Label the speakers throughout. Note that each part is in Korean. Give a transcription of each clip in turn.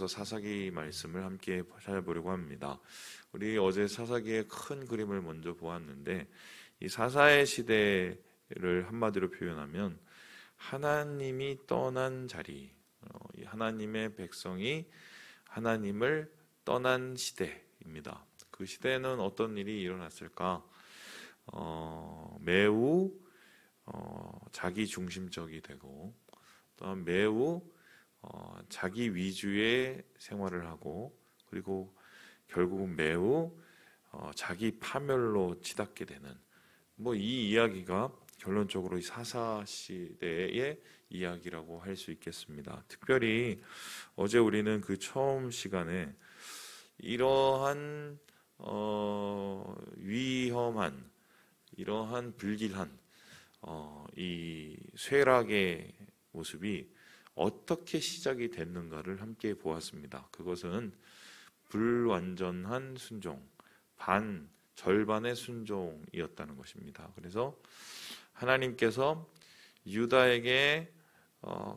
Speaker 1: 이어서 사사기 말씀을 함께 찾아보려고 합니다. 우리 어제 사사기의 큰 그림을 먼저 보았는데, 이 사사의 시대를 한마디로 표현하면 하나님이 떠난 자리, 이 하나님의 백성이 하나님을 떠난 시대입니다. 그 시대에는 어떤 일이 일어났을까? 매우 자기 중심적이 되고, 또한 매우 자기 위주의 생활을 하고, 그리고 결국은 매우 자기 파멸로 치닫게 되는, 이 이야기가 결론적으로 이 사사 시대의 이야기라고 할 수 있겠습니다. 특별히 어제 우리는 그 처음 시간에 이러한 위험한, 이러한 불길한 이 쇠락의 모습이 어떻게 시작이 됐는가를 함께 보았습니다. 그것은 불완전한 순종, 절반의 순종이었다는 것입니다. 그래서 하나님께서 유다에게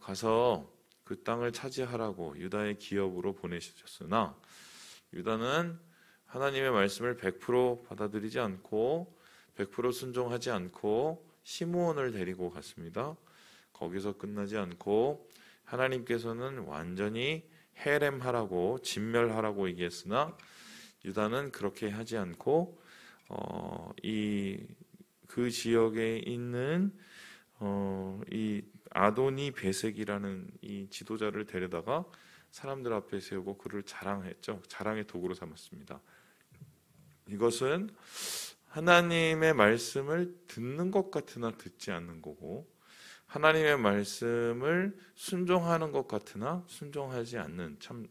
Speaker 1: 가서 그 땅을 차지하라고 유다의 기업으로 보내셨으나, 유다는 하나님의 말씀을 100% 받아들이지 않고 100% 순종하지 않고 시므온을 데리고 갔습니다. 거기서 끝나지 않고 하나님께서는 완전히 해렘하라고, 진멸하라고 얘기했으나 유다는 그렇게 하지 않고 그 지역에 있는 이 아도니 베색이라는 이 지도자를 데려다가 사람들 앞에 세우고 그를 자랑했죠. 자랑의 도구로 삼았습니다. 이것은 하나님의 말씀을 듣는 것 같으나 듣지 않는 거고, 하나님의 말씀을 순종하는 것 같으나 순종하지 않는 참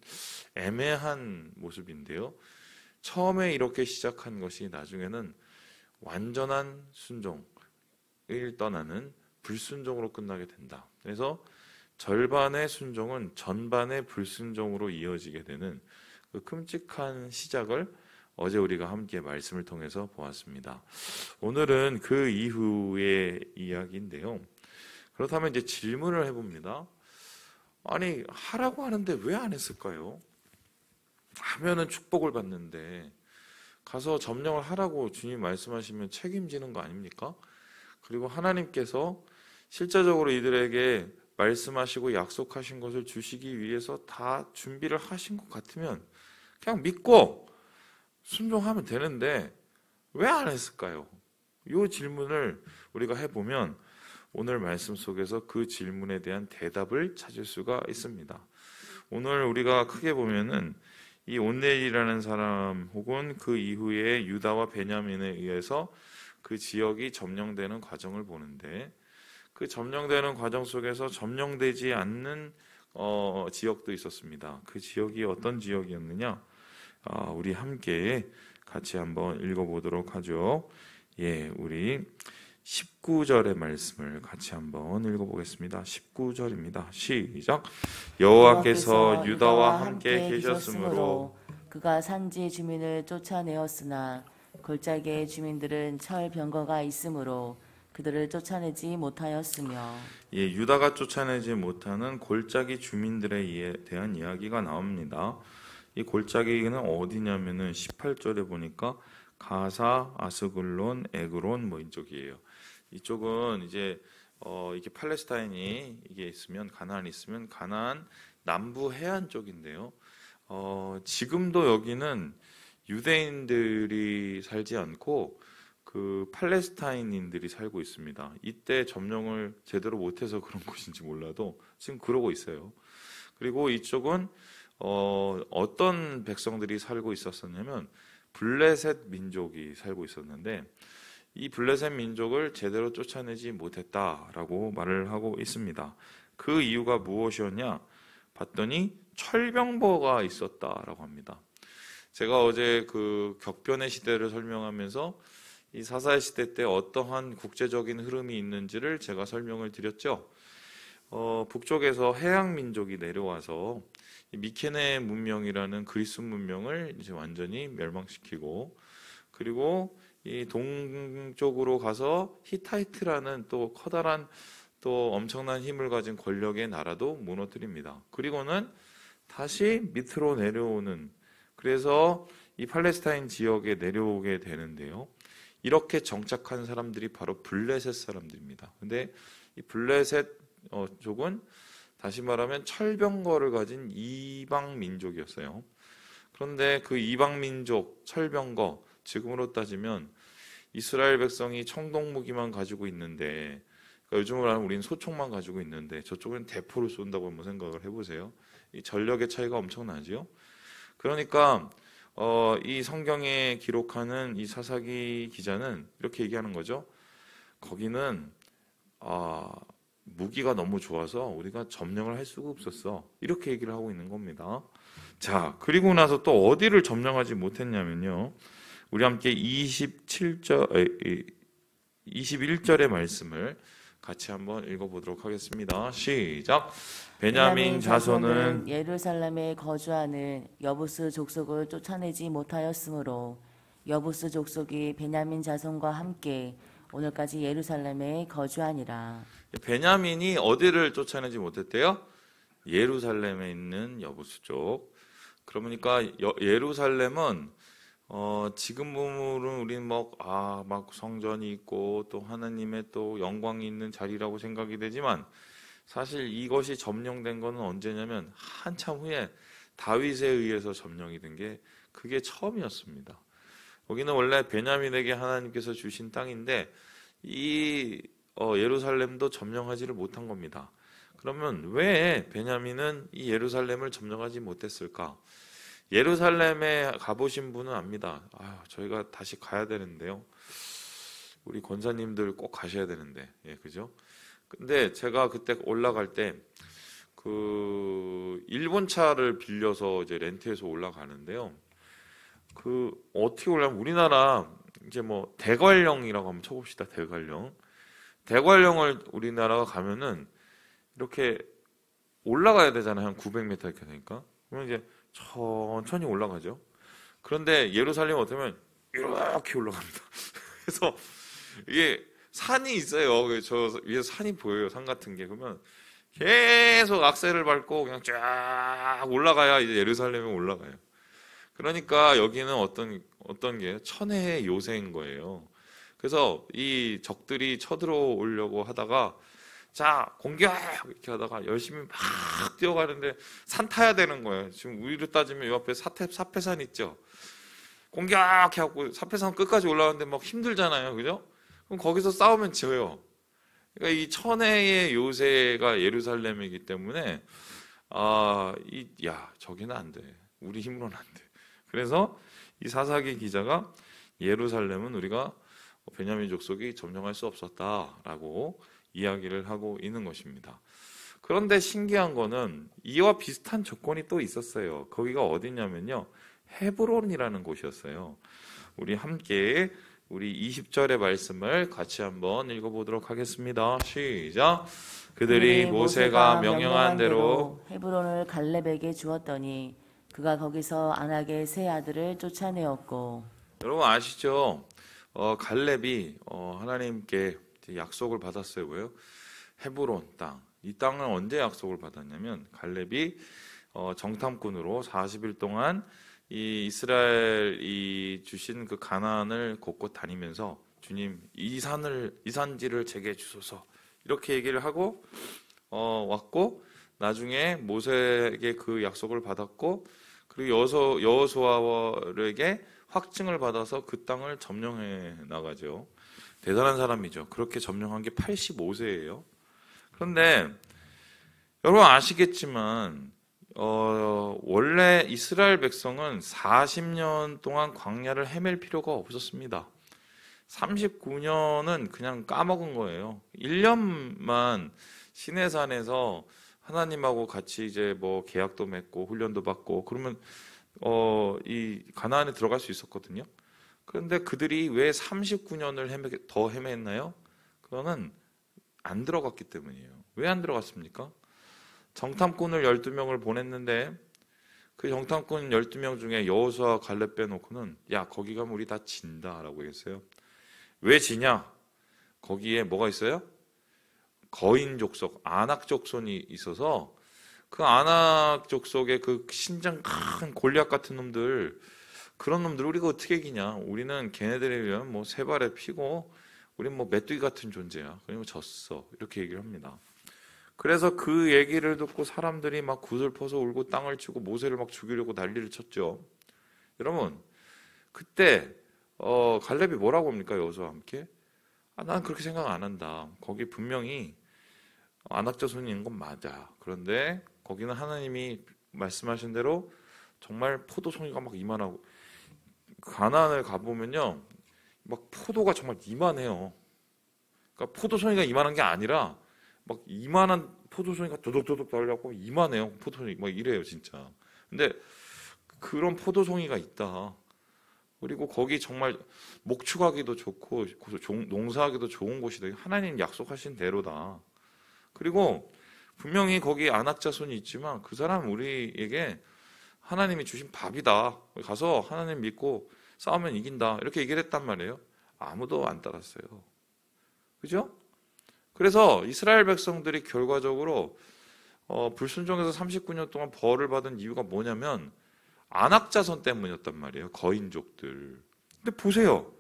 Speaker 1: 애매한 모습인데요. 처음에 이렇게 시작한 것이 나중에는 완전한 순종을 떠나는 불순종으로 끝나게 된다. 그래서 절반의 순종은 전반의 불순종으로 이어지게 되는 그 끔찍한 시작을 어제 우리가 함께 말씀을 통해서 보았습니다. 오늘은 그 이후의 이야기인데요. 그렇다면 이제 질문을 해봅니다. 아니, 하라고 하는데 왜 안 했을까요? 하면은 축복을 받는데 가서 점령을 하라고 주님 말씀하시면 책임지는 거 아닙니까? 그리고 하나님께서 실제적으로 이들에게 말씀하시고 약속하신 것을 주시기 위해서 다 준비를 하신 것 같으면 그냥 믿고 순종하면 되는데 왜 안 했을까요? 이 질문을 우리가 해보면 오늘 말씀 속에서 그 질문에 대한 대답을 찾을 수가 있습니다. 오늘 우리가 크게 보면은 이 온넬이라는 사람 혹은 그 이후에 유다와 베냐민에 의해서 그 지역이 점령되는 과정을 보는데, 그 점령되는 과정 속에서 점령되지 않는 지역도 있었습니다. 그 지역이 어떤 지역이었느냐? 우리 함께 같이 한번 읽어보도록 하죠. 우리 19절의 말씀을 같이 한번 읽어보겠습니다. 19절입니다. 시작. 여호와께서 유다와 함께 계셨으므로
Speaker 2: 그가 산지 주민을 쫓아내었으나 골짜기의 주민들은 철 병거가 있으므로 그들을 쫓아내지 못하였으며.
Speaker 1: 유다가 쫓아내지 못하는 골짜기 주민들에 대한 이야기가 나옵니다. 이 골짜기는 어디냐면은 18절에 보니까 가사, 아스글론, 에그론 이쪽이에요. 이쪽은 이제 이게 팔레스타인이 이게 있으면, 가나안이 있으면 가나안 남부 해안 쪽인데요. 지금도 여기는 유대인들이 살지 않고 그 팔레스타인인들이 살고 있습니다. 이때 점령을 제대로 못해서 그런 곳인지 몰라도 지금 그러고 있어요. 그리고 이쪽은 어떤 백성들이 살고 있었었냐면 블레셋 민족이 살고 있었는데, 이 블레셋 민족을 제대로 쫓아내지 못했다라고 말을 하고 있습니다. 그 이유가 무엇이었냐 봤더니 철병거가 있었다라고 합니다. 제가 어제 그 격변의 시대를 설명하면서 이 사사의 시대 때 어떠한 국제적인 흐름이 있는지를 제가 설명을 드렸죠. 북쪽에서 해양 민족이 내려와서 미케네 문명이라는 그리스 문명을 이제 완전히 멸망시키고, 그리고 이 동쪽으로 가서 히타이트라는 또 커다란 또 엄청난 힘을 가진 권력의 나라도 무너뜨립니다. 그리고는 다시 밑으로 내려오는, 그래서 이 팔레스타인 지역에 내려오게 되는데요. 이렇게 정착한 사람들이 바로 블레셋 사람들입니다. 근데 이 블레셋 족은 다시 말하면 철병거를 가진 이방 민족이었어요. 그런데 그 이방 민족 철병거, 지금으로 따지면 이스라엘 백성이 청동무기만 가지고 있는데, 그러니까 요즘으로 하면 우리는 소총만 가지고 있는데 저쪽은 대포를 쏜다고 한번 생각을 해보세요. 이 전력의 차이가 엄청나죠. 그러니까 이 성경에 기록하는 이 사사기 기자는 이렇게 얘기하는 거죠. 거기는 무기가 너무 좋아서 우리가 점령을 할 수가 없었어. 이렇게 얘기를 하고 있는 겁니다. 자, 그리고 나서 또 어디를 점령하지 못했냐면요. 우리 함께 21절의 말씀을 같이 한번 읽어보도록 하겠습니다. 시작. 베냐민 자손은
Speaker 2: 예루살렘에 거주하는 여부스 족속을 쫓아내지 못하였으므로 여부스 족속이 베냐민 자손과 함께 오늘까지 예루살렘에 거주하니라.
Speaker 1: 베냐민이 어디를 쫓아내지 못했대요? 예루살렘에 있는 여부스 족. 그러니까 예루살렘은 지금으로는 우리는 막 성전이 있고 또 하나님의 또 영광이 있는 자리라고 생각이 되지만, 사실 이것이 점령된 것은 언제냐면 한참 후에 다윗에 의해서 점령이 된 게 그게 처음이었습니다. 거기는 원래 베냐민에게 하나님께서 주신 땅인데 이 예루살렘도 점령하지를 못한 겁니다. 그러면 왜 베냐민은 이 예루살렘을 점령하지 못했을까? 예루살렘에 가보신 분은 압니다. 저희가 다시 가야 되는데요. 우리 권사님들 꼭 가셔야 되는데, 그죠? 근데 제가 그때 올라갈 때 일본 차를 빌려서 이제 렌트해서 올라가는데요. 어떻게 올라가면 우리나라 이제 대관령이라고 한번 쳐봅시다. 대관령을 우리나라가 가면은 이렇게 올라가야 되잖아요. 한 900m 이렇게 되니까. 그러면 이제 천천히 올라가죠. 그런데 예루살렘 어쩌면 이렇게 올라갑니다. 그래서 이게 산이 있어요. 저 위에 산이 보여요. 산 같은 게. 그러면 계속 악셀을 밟고 그냥 쫙 올라가야 이제 예루살렘에 올라가요. 그러니까 여기는 어떤 게 천혜의 요새인 거예요. 그래서 이 적들이 쳐들어오려고 하다가 자, 공격! 이렇게 하다가 열심히 막 뛰어가는데 산 타야 되는 거예요. 지금 우리로 따지면 이 앞에 사패산 있죠? 공격해갖고 사패산 끝까지 올라가는데 막 힘들잖아요. 그죠? 그럼 거기서 싸우면 져요. 그러니까 이 천혜의 요새가 예루살렘이기 때문에 저기는 안 돼. 우리 힘으로는 안 돼. 그래서 이 사사기 기자가 예루살렘은 우리가 베냐민 족속이 점령할 수 없었다라고 이야기를 하고 있는 것입니다. 그런데 신기한 거는 이와 비슷한 조건이 또 있었어요. 거기가 어디냐면요, 헤브론이라는 곳이었어요. 우리 함께 우리 20절의 말씀을 같이 한번 읽어보도록 하겠습니다. 시작. 그들이 모세가 명령한 대로
Speaker 2: 헤브론을 갈렙에게 주었더니 그가 거기서 안악의 세 아들을 쫓아내었고.
Speaker 1: 여러분 아시죠? 갈렙이 하나님께 약속을 받았어요. 뭐예요? 헤브론 땅. 이 땅은 언제 약속을 받았냐면 갈렙이 정탐꾼으로 40일 동안 이 이스라엘이 주신 그 가나안을 곳곳 다니면서 주님 이 산지를 제게 주소서 이렇게 얘기를 하고 왔고, 나중에 모세에게 그 약속을 받았고, 그리고 여호수아에게 확증을 받아서 그 땅을 점령해 나가죠. 대단한 사람이죠. 그렇게 점령한 게 85세예요. 그런데 여러분 아시겠지만 원래 이스라엘 백성은 40년 동안 광야를 헤맬 필요가 없었습니다. 39년은 그냥 까먹은 거예요. 1년만 시내산에서 하나님하고 같이 이제 계약도 맺고 훈련도 받고 그러면 이 가나안에 들어갈 수 있었거든요. 그런데 그들이 왜 39년을 더 헤맸나요? 그거는 안 들어갔기 때문이에요. 왜 안 들어갔습니까? 정탐꾼을 12명을 보냈는데 그 정탐꾼 12명 중에 여호수아 갈렙 빼놓고는 야, 거기 가면 우리 다 진다라고 했어요. 왜 지냐? 거기에 뭐가 있어요? 거인 족속, 아낙 족손이 있어서 그 아낙 족속의 그 신장 큰 골리앗 같은 놈들, 그런 놈들 우리가 어떻게 이기냐? 우리는 걔네들에 비하면 뭐 세 발에 피고 우린 뭐 메뚜기 같은 존재야. 그리고 졌어. 이렇게 얘기를 합니다. 그래서 그 얘기를 듣고 사람들이 막 굿을 퍼서 울고 땅을 치고 모세를 막 죽이려고 난리를 쳤죠. 여러분, 그때 갈렙이 뭐라고 합니까? 여호수아와 함께? 난 그렇게 생각 안 한다. 거기 분명히 아낙 자손이 있는 건 맞아. 그런데 거기는 하나님이 말씀하신 대로 정말 포도송이가 막 이만하고, 가나안을 가보면요, 막 포도가 정말 이만해요. 그러니까 포도송이가 이만한 게 아니라 막 이만한 포도송이가 도둑도둑 달려고 이만해요. 포도송이 막 이래요, 진짜. 근데 그런 포도송이가 있다. 그리고 거기 정말 목축하기도 좋고 농사하기도 좋은 곳이다. 하나님 약속하신 대로다. 그리고 분명히 거기 아낙 자손이 있지만 그 사람은 우리에게 하나님이 주신 밥이다. 가서 하나님 믿고 싸우면 이긴다. 이렇게 얘기를 했단 말이에요. 아무도 안 따랐어요. 그죠? 그래서 이스라엘 백성들이 결과적으로 불순종해서 39년 동안 벌을 받은 이유가 뭐냐면 아낙 자손 때문이었단 말이에요. 거인족들. 근데 보세요.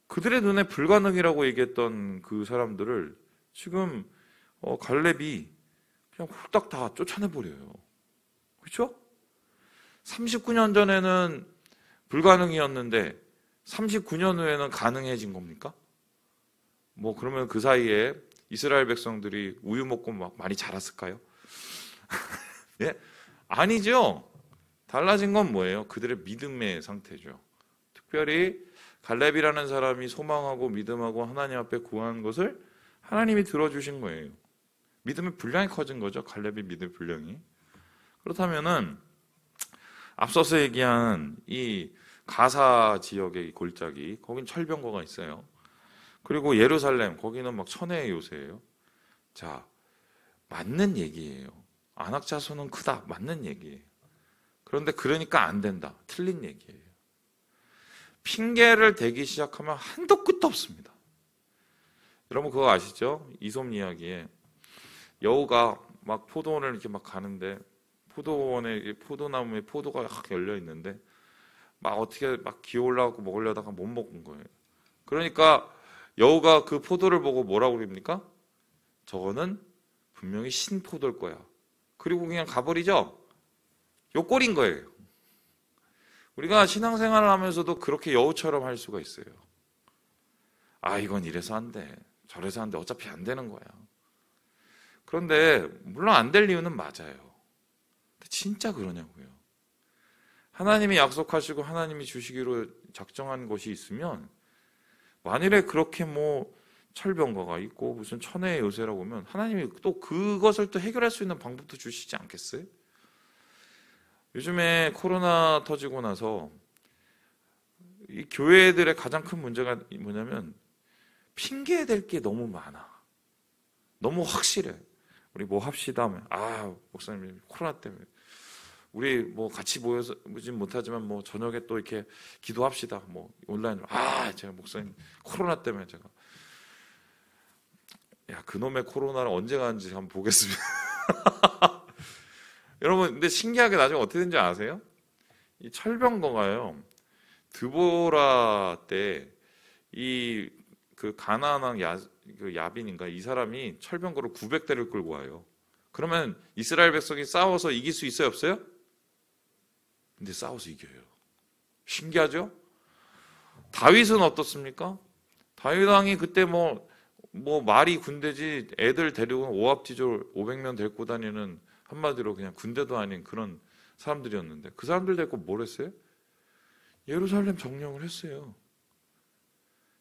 Speaker 1: 그들의 눈에 불가능이라고 얘기했던 그 사람들을 지금 갈렙이 그냥 홀딱 다 쫓아내버려요. 그렇죠? 39년 전에는 불가능이었는데 39년 후에는 가능해진 겁니까? 뭐 그러면 그 사이에 이스라엘 백성들이 우유 먹고 막 많이 자랐을까요? 예? 아니죠. 달라진 건 뭐예요? 그들의 믿음의 상태죠. 특별히 갈렙이라는 사람이 소망하고 믿음하고 하나님 앞에 구한 것을 하나님이 들어주신 거예요. 믿음의 분량이 커진 거죠. 갈렙의 믿음의 분량이. 그렇다면은 앞서서 얘기한 이 가사 지역의 골짜기, 거긴 철병거가 있어요. 그리고 예루살렘, 거기는 막 천혜의 요새예요. 자, 맞는 얘기예요. 아낙 자손은 크다, 맞는 얘기예요. 그런데 그러니까 안 된다, 틀린 얘기예요. 핑계를 대기 시작하면 한도 끝도 없습니다. 여러분 그거 아시죠? 이솝 이야기에 여우가 막 포도원을 이렇게 막 가는데 포도원에 포도나무에 포도가 확 열려 있는데 막 어떻게 막 기어올라가고 먹으려다가 못 먹은 거예요. 그러니까 여우가 그 포도를 보고 뭐라고 그럽니까? 저거는 분명히 신포도일 거야. 그리고 그냥 가버리죠? 요 꼴인 거예요. 우리가 신앙생활을 하면서도 그렇게 여우처럼 할 수가 있어요. 아, 이건 이래서 안 돼. 저래서 안 돼. 어차피 안 되는 거야. 그런데 물론 안 될 이유는 맞아요. 근데 진짜 그러냐고요. 하나님이 약속하시고 하나님이 주시기로 작정한 것이 있으면 만일에 그렇게 뭐 철병거가 있고 무슨 천혜의 요새라고 하면 하나님이 또 그것을 또 해결할 수 있는 방법도 주시지 않겠어요? 요즘에 코로나 터지고 나서 이 교회들의 가장 큰 문제가 뭐냐면 핑계 댈 게 너무 많아. 너무 확실해. 우리 뭐 합시다 하면 목사님 코로나 때문에 우리 뭐 같이 모여서 모진 못하지만 뭐 저녁에 또 이렇게 기도합시다. 뭐 온라인으로 제가 목사님 코로나 때문에 제가 그놈의 코로나를 언제 가는지 한번 보겠습니다. 여러분 근데 신기하게 나중에 어떻게 된지 아세요? 이 철병거가요 드보라 때 이 그 가나안 야빈인가 이 사람이 철병거를 900대를 끌고 와요. 그러면 이스라엘 백성이 싸워서 이길 수 있어요, 없어요? 근데 싸워서 이겨요. 신기하죠? 다윗은 어떻습니까? 다윗 왕이 그때 뭐 말이 군대지 애들 데리고 오합지졸 500명 데리고 다니는 한마디로 그냥 군대도 아닌 그런 사람들이었는데 그 사람들 데리고 뭘 했어요? 예루살렘 점령을 했어요.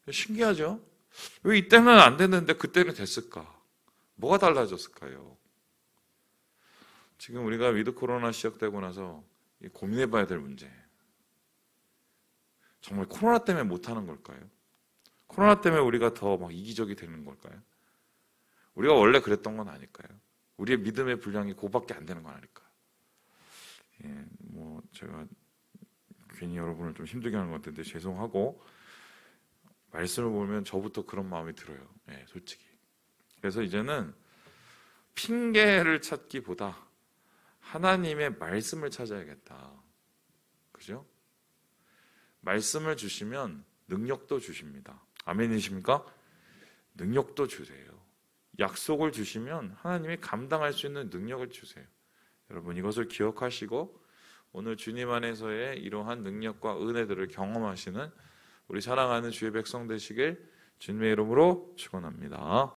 Speaker 1: 신기하죠? 왜 이때는 안 됐는데 그때는 됐을까? 뭐가 달라졌을까요? 지금 우리가 위드 코로나 시작되고 나서 고민해봐야 될 문제. 정말 코로나 때문에 못하는 걸까요? 코로나 때문에 우리가 더 막 이기적이 되는 걸까요? 우리가 원래 그랬던 건 아닐까요? 우리의 믿음의 분량이 그거밖에 안 되는 건 아닐까? 제가 괜히 여러분을 좀 힘들게 하는 것 같은데 죄송하고 말씀을 보면 저부터 그런 마음이 들어요. 솔직히. 그래서 이제는 핑계를 찾기보다 하나님의 말씀을 찾아야겠다. 그죠? 말씀을 주시면 능력도 주십니다. 아멘이십니까? 능력도 주세요. 약속을 주시면 하나님이 감당할 수 있는 능력을 주세요. 여러분 이것을 기억하시고 오늘 주님 안에서의 이러한 능력과 은혜들을 경험하시는 우리 사랑하는 주의 백성 되시길 주님의 이름으로 축원합니다.